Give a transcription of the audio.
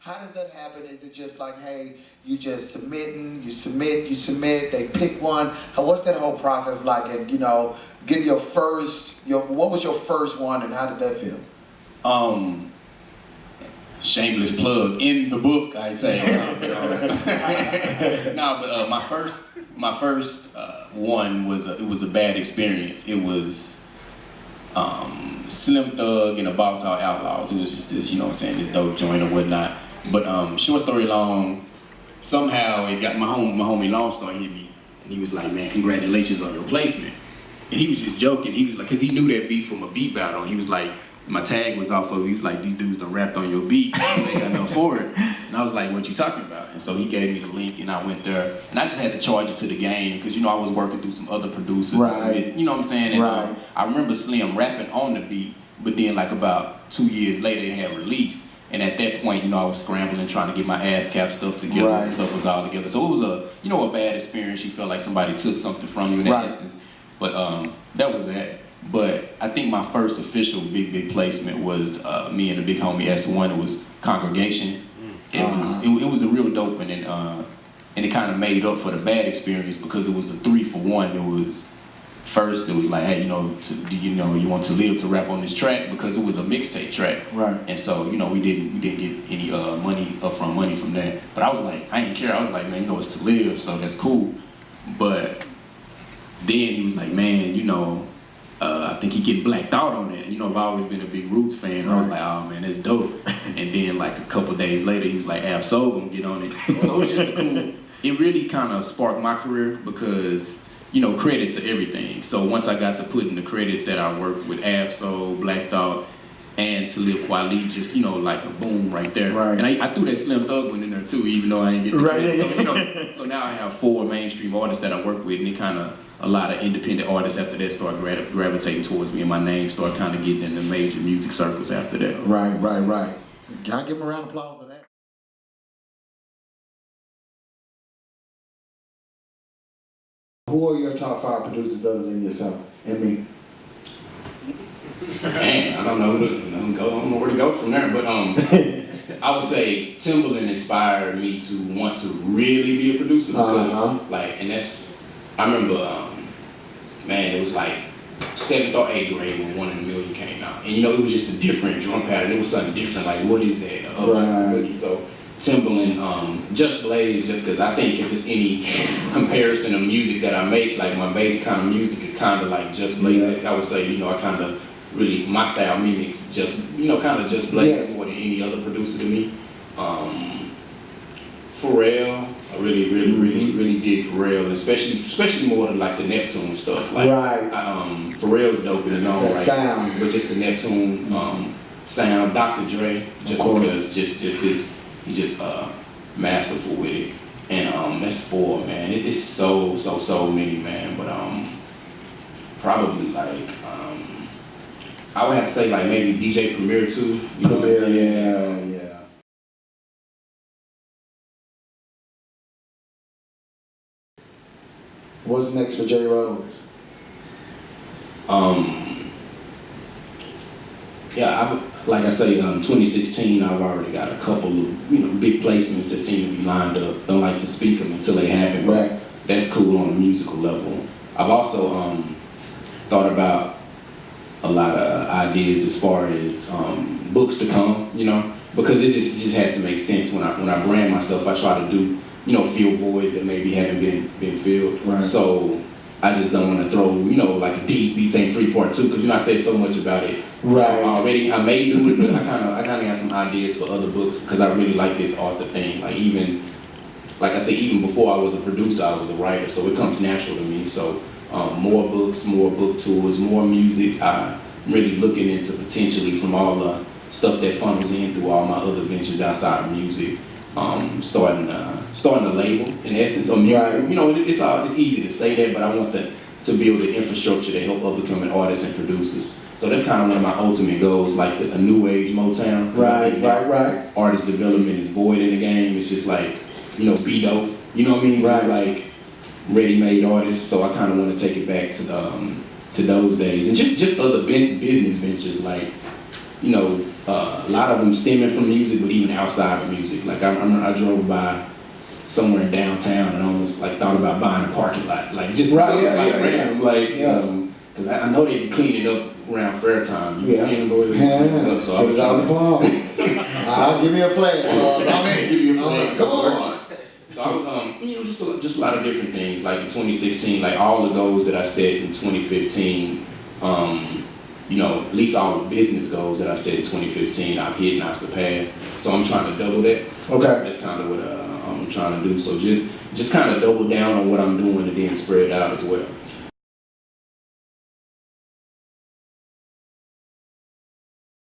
How does that happen? Is it just like, hey, you just submitting, you submit, they pick one? What's that whole process like? And, you know, getting your first, what was your first one and how did that feel? Shameless plug, in the book, I say. No, but my first one was it was a bad experience. It was Slim Thug and the Boss Hog Outlaws. It was just this, you know what I'm saying, this dope joint or whatnot. But short story long, somehow it got my homie Long Star hit me, and he was like, "Man, congratulations on your placement." And he was just joking. He was like, cause he knew that beat from a beat battle. He was like, my tag was off of, he was like, "These dudes done rapped on your beat, they got no for it." And I was like, "What you talking about?" And so he gave me the link and I went there. And I just had to charge it to the game because, you know, I was working through some other producers. Right. You know what I'm saying? And, right. I remember Slim rapping on the beat, but then like about 2 years later it had released. And at that point, you know, I was scrambling, trying to get my ASCAP stuff together. Right. And stuff was all together. So it was a, you know, a bad experience. You felt like somebody took something from you in that instance. But that was that. But I think my first official big placement was me and the big homie S1. It was Congregation. It was a real dope one, and it kind of made up for the bad experience because it was a 3-for-1. It was first, it was like, hey, you want to live to rap on this track, because it was a mixtape track. Right. And so, you know, we didn't get any upfront money from that. But I was like, I didn't care. I was like, man, you know, it's to live, so that's cool. But then he was like, man, you know, I think he getting blacked out on it. And, you know, I've always been a big Roots fan. I was like, oh man, that's dope. And then like a couple days later, he was like, Ab-Soul gonna get on it. So it was just a cool, it really kind of sparked my career because, you know, credit to everything. So once I got to put in the credits that I worked with Ab-Soul, Black Thought, and Talib Kweli, just, you know, like a boom right there. Right. And I threw that Slim Thug one in there too, even though I didn't get the credit. So, you know, so now I have 4 mainstream artists that I work with, and it kind of, a lot of independent artists after that start gravitating towards me, and my name started kind of getting in the major music circles after that. Right. Can I give him a round of applause for that? Who are your top 5 producers other than yourself and me? Man, I don't know where to go from there, but I would say Timbaland inspired me to want to really be a producer because, like, and that's, I remember, man, it was like 7th or 8th grade when One in a Million came out, and you know, it was just a different drum pattern. It was something different. Like, what is that? Right. So Timbaland, Just Blaze, just because I think if it's any comparison of music that I make, like my bass kind of music is kind of like Just Blaze. I would say, you know, I kind of really, my style mimics just, you know, kind of Just Blaze more than any other producer to me. Pharrell, I really dig Pharrell, especially more than like the Neptune stuff. Like, Pharrell's dope in his own right, sound, but just the Neptune sound. Dr. Dre, just because he's just masterful with it. And that's 4, man. It's so many, man. But probably like I would have to say like maybe DJ Premier too. You know what I'm saying? Yeah. What's next for J.Rhodes? Like I say, 2016, I've already got a couple of, you know, big placements that seem to be lined up. Don't like to speak them until they happen, but that's cool on a musical level. I've also thought about a lot of ideas as far as books to come, you know, because it just has to make sense. When I brand myself, I try to do, you know, fill voids that maybe haven't been filled. Right. So I just don't want to throw, you know, like These Beats Ain't Free Part 2, because, you know, I say so much about it already. I may do it, but I kind of got some ideas for other books because I really like this author thing. Like, even, like I said, even before I was a producer, I was a writer, so it comes natural to me. So more books, more book tours, more music. I'm really looking into potentially, from all the stuff that funnels in through all my other ventures outside of music, starting a label, in essence, of music. You know, it's easy to say that, but I want to build the infrastructure to help up-and-coming artists and producers. So that's kind of one of my ultimate goals, like a new age Motown. Right. Artist development is void in the game. It's just like, you know, be dope. You know what I mean? It's like ready-made artists. So I kind of want to take it back to those days, and just other business ventures. Like you know, a lot of them stemming from music, but even outside of music. Like I drove by somewhere in downtown and almost like thought about buying a parking lot, like just something random, like because I know they be cleaning up around fair time. You seen the boys cleaning up, so I was I'll give me a flag. give you a flag. Come on. So I was, you know, just a lot of different things. Like in 2016, like all the goals that I set in 2015, you know, at least all the business goals that I set in 2015, I've hit and I've surpassed. So I'm trying to double that. Okay. That's kind of what I'm trying to do. So just kind of double down on what I'm doing and then spread it out as well.